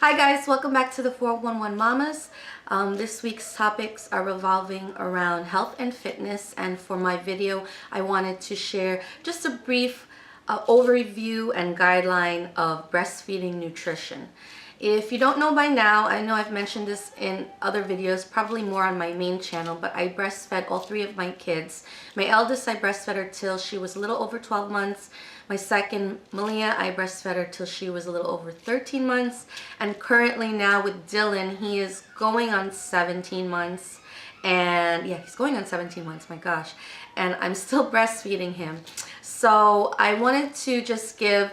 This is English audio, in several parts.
Hi guys, welcome back to the 411 Mamas. This week's topics are revolving around health and fitness, and for my video I wanted to share just a brief overview and guideline of breastfeeding nutrition. If you don't know by now, I know I've mentioned this in other videos, probably more on my main channel, but I breastfed all three of my kids. My eldest, I breastfed her till she was a little over 12 months. My second, Malia, I breastfed her till she was a little over 13 months. And currently now with Dylan, he is going on 17 months. And yeah, he's going on 17 months, my gosh. And I'm still breastfeeding him. So I wanted to just give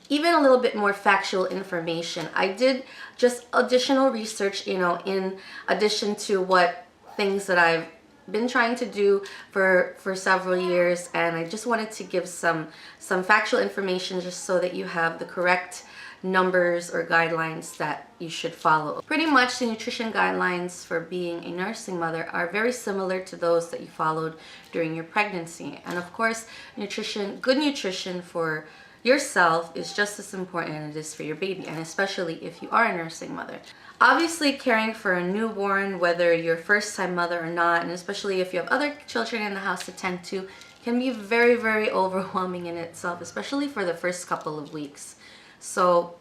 even a little bit more factual information. I did just additional research, in addition to what things that I've been trying to do for several years, and I just wanted to give some factual information just so that you have the correct numbers or guidelines that you should follow. Pretty much the nutrition guidelines for being a nursing mother are very similar to those that you followed during your pregnancy. And of course, good nutrition for yourself is just as important as it is for your baby, and especially if you are a nursing mother. Obviously, caring for a newborn, whether you're a first-time mother or not, and especially if you have other children in the house to tend to, can be very, very overwhelming in itself, especially for the first couple of weeks. So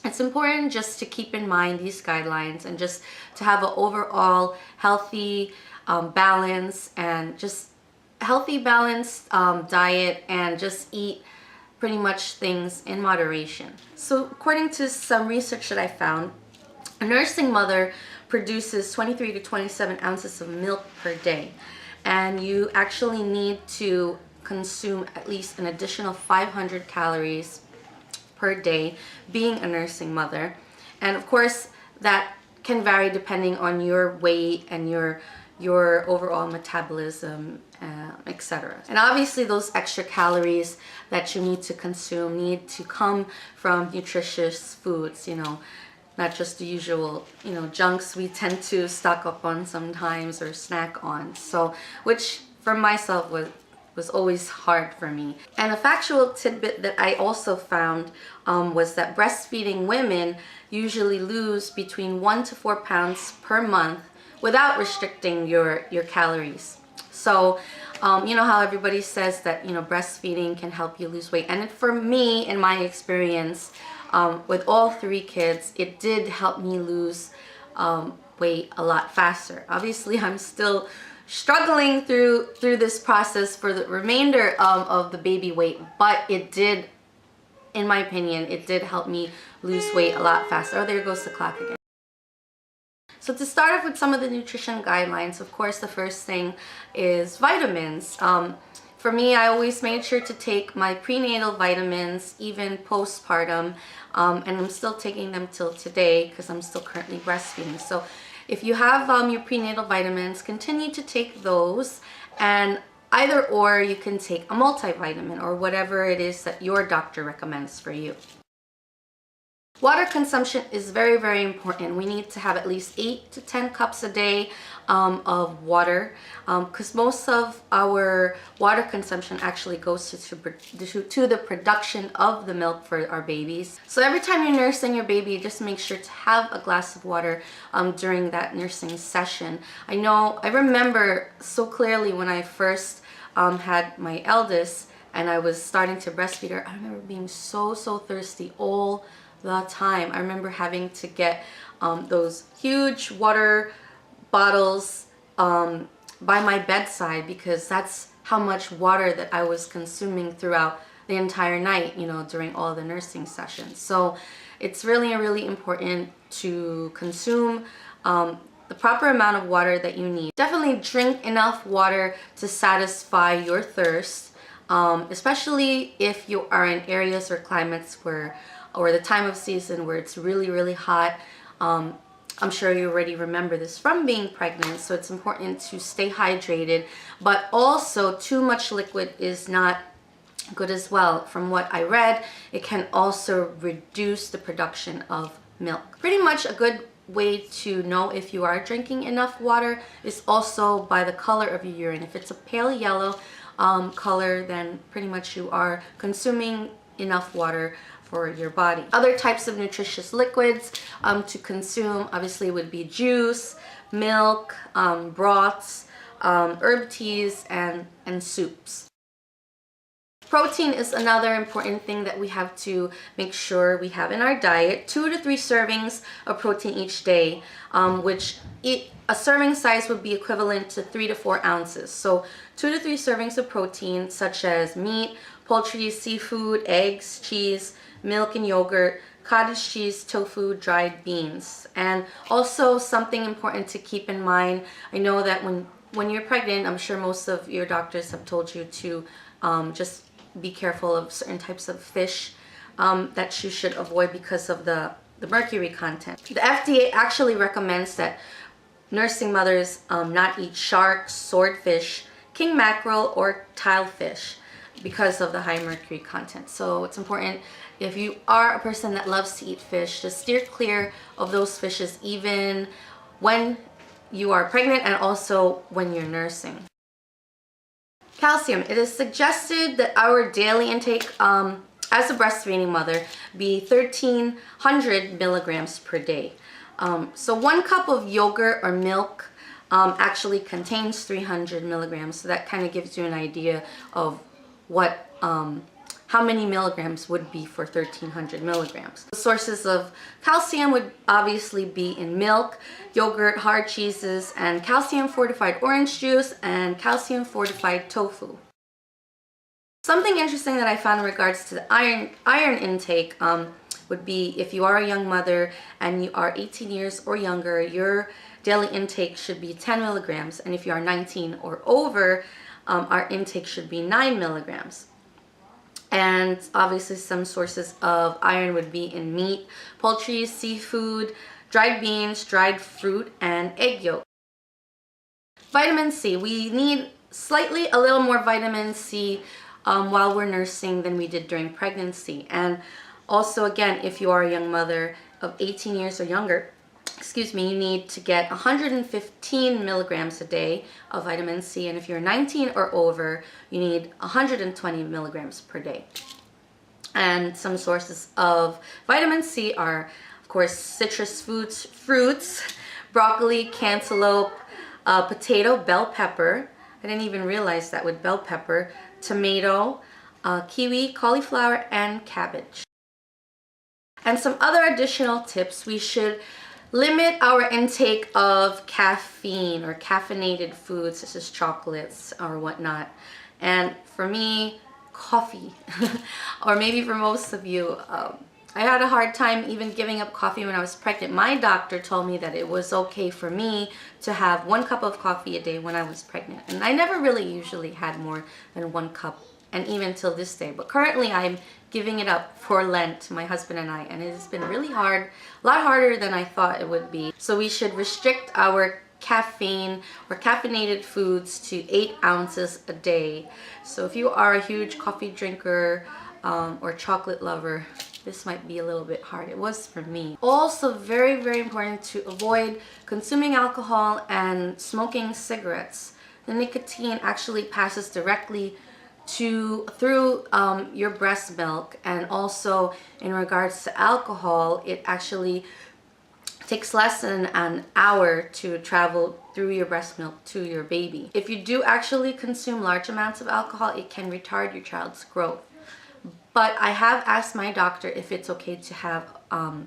it's important just to keep in mind these guidelines and just to have an overall healthy balance, and just healthy balanced diet, and just eat pretty much things in moderation. So according to some research that I found, a nursing mother produces 23 to 27 ounces of milk per day, and you actually need to consume at least an additional 500 calories per day being a nursing mother. And of course that can vary depending on your weight and your overall metabolism, etc. And obviously those extra calories that you need to consume need to come from nutritious foods, not just the usual, junks we tend to stock up on sometimes or snack on. So, which for myself was always hard for me. And a factual tidbit that I also found was that breastfeeding women usually lose between 1 to 4 pounds per month without restricting your calories. So, you know how everybody says that, breastfeeding can help you lose weight. And for me, in my experience, with all three kids, it did help me lose weight a lot faster. Obviously, I'm still struggling through this process for the remainder of the baby weight, but it did, in my opinion, it did help me lose weight a lot faster. Oh, there goes the clock again. So to start off with some of the nutrition guidelines, of course, the first thing is vitamins. For me, I always made sure to take my prenatal vitamins, even postpartum, and I'm still taking them till today because I'm still currently breastfeeding. So if you have your prenatal vitamins, continue to take those, and either or you can take a multivitamin or whatever it is that your doctor recommends for you. Water consumption is very, very important. We need to have at least 8 to 10 cups a day of water, because most of our water consumption actually goes to the production of the milk for our babies. So every time you're nursing your baby, just make sure to have a glass of water during that nursing session. I remember so clearly when I first had my eldest and I was starting to breastfeed her, I remember being so thirsty all the time. I remember having to get those huge water bottles by my bedside, because that's how much water that I was consuming throughout the entire night, during all the nursing sessions. So it's really, really important to consume the proper amount of water that you need. Definitely drink enough water to satisfy your thirst, especially if you are in areas or climates or the time of season where it's really, really hot. I'm sure you already remember this from being pregnant, so it's important to stay hydrated, but also too much liquid is not good as well. From what I read, it can also reduce the production of milk. Pretty much a good way to know if you are drinking enough water is also by the color of your urine. If it's a pale yellow color, then pretty much you are consuming enough water for your body. Other types of nutritious liquids to consume obviously would be juice, milk, broths, herb teas, and soups. Protein is another important thing that we have to make sure we have in our diet. 2 to 3 servings of protein each day, a serving size would be equivalent to 3 to 4 ounces. So 2 to 3 servings of protein, such as meat, poultry, seafood, eggs, cheese, milk and yogurt, cottage cheese, tofu, dried beans. And also something important to keep in mind, I know that when you're pregnant, I'm sure most of your doctors have told you to just be careful of certain types of fish that you should avoid because of the mercury content. The FDA actually recommends that nursing mothers not eat sharks, swordfish, king mackerel, or tilefish because of the high mercury content. So it's important, if you are a person that loves to eat fish, to steer clear of those fishes even when you are pregnant and also when you're nursing. Calcium. It is suggested that our daily intake as a breastfeeding mother be 1,300 milligrams per day. So 1 cup of yogurt or milk actually contains 300 milligrams. So that kind of gives you an idea of what how many milligrams would be for 1,300 milligrams. The sources of calcium would obviously be in milk, yogurt, hard cheeses, and calcium fortified orange juice and calcium fortified tofu. Something interesting that I found in regards to the iron intake would be, if you are a young mother and you are 18 years or younger, your daily intake should be 10 milligrams. And if you are 19 or over, our intake should be 9 milligrams. And obviously some sources of iron would be in meat, poultry, seafood, dried beans, dried fruit, and egg yolk. Vitamin C. We need a little more vitamin C while we're nursing than we did during pregnancy. And also, again, if you are a young mother of 18 years or younger, you need to get 115 milligrams a day of vitamin C. And if you're 19 or over, you need 120 milligrams per day. And some sources of vitamin C are, of course, citrus fruits, broccoli, cantaloupe, potato, bell pepper. I didn't even realize that with bell pepper, tomato, kiwi, cauliflower, and cabbage. And some other additional tips: we should limit our intake of caffeine or caffeinated foods such as chocolates or whatnot. And for me, coffee, or maybe for most of you, I had a hard time even giving up coffee when I was pregnant. My doctor told me that it was okay for me to have 1 cup of coffee a day when I was pregnant. And I never really usually had more than 1 cup, and even till this day. But currently I'm giving it up for Lent, my husband and I, and it has been really hard, a lot harder than I thought it would be. So we should restrict our caffeine or caffeinated foods to 8 ounces a day. So if you are a huge coffee drinker or chocolate lover, this might be a little bit hard. It was for me. Also very, very important to avoid consuming alcohol and smoking cigarettes. The nicotine actually passes directly through your breast milk, and also in regards to alcohol, it actually takes less than an hour to travel through your breast milk to your baby. If you do actually consume large amounts of alcohol, it can retard your child's growth. But I have asked my doctor if it's okay to have an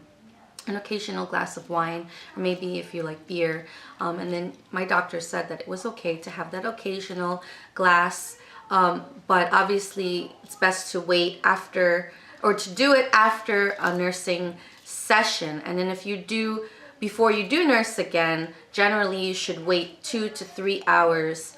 occasional glass of wine, or maybe if you like beer, and then my doctor said that it was okay to have that occasional glass. But obviously it's best to wait after, or to do it after a nursing session. And then if you do, before you do nurse again, generally you should wait 2 to 3 hours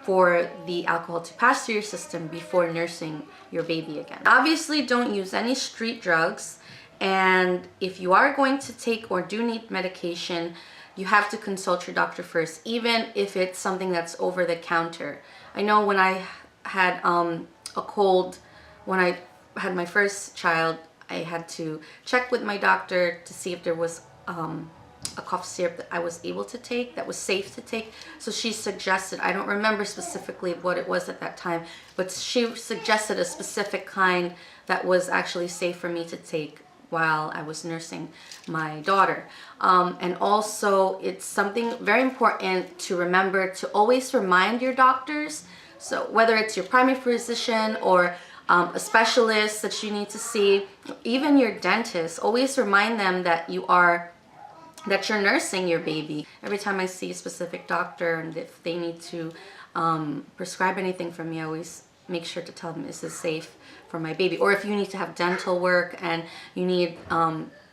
for the alcohol to pass through your system before nursing your baby again. Obviously don't use any street drugs. And if you are going to take or do need medication, you have to consult your doctor first, even if it's something that's over the counter. I know when I had a cold, when I had my first child, I had to check with my doctor to see if there was a cough syrup that I was able to take, that was safe to take. So she suggested, I don't remember specifically what it was at that time, but she suggested a specific kind that was actually safe for me to take while I was nursing my daughter. And also, it's something very important to remember to always remind your doctors. So whether it's your primary physician or a specialist that you need to see, even your dentist, always remind them that you're nursing your baby. Every time I see a specific doctor and if they need to prescribe anything for me, I always make sure to tell them this is safe for my baby. Or if you need to have dental work and you need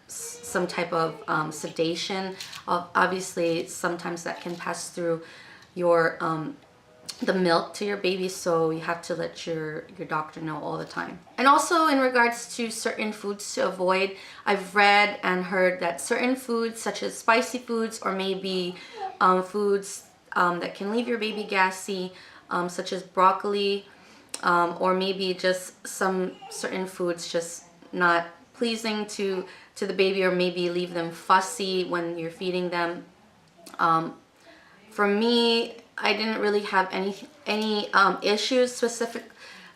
some type of sedation, obviously sometimes that can pass through your the milk to your baby, so you have to let your doctor know all the time. And also in regards to certain foods to avoid, I've read and heard that certain foods such as spicy foods or maybe foods that can leave your baby gassy, such as broccoli, or maybe just some certain foods just not pleasing to the baby, or maybe leave them fussy when you're feeding them. For me, I didn't really have any issues specific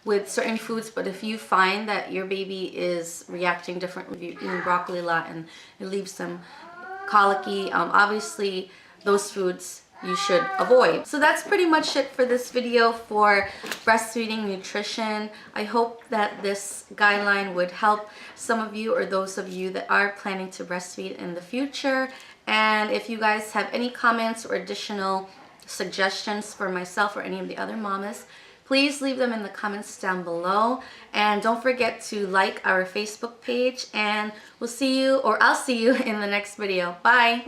with certain foods, but if you find that your baby is reacting differently, you're eating broccoli a lot and it leaves them colicky, obviously those foods you should avoid. So that's pretty much it for this video for breastfeeding nutrition. I hope that this guideline would help some of you or those of you that are planning to breastfeed in the future. And if you guys have any comments or additional suggestions for myself or any of the other mamas, please leave them in the comments down below. And don't forget to like our Facebook page, and we'll see you, or I'll see you in the next video. Bye.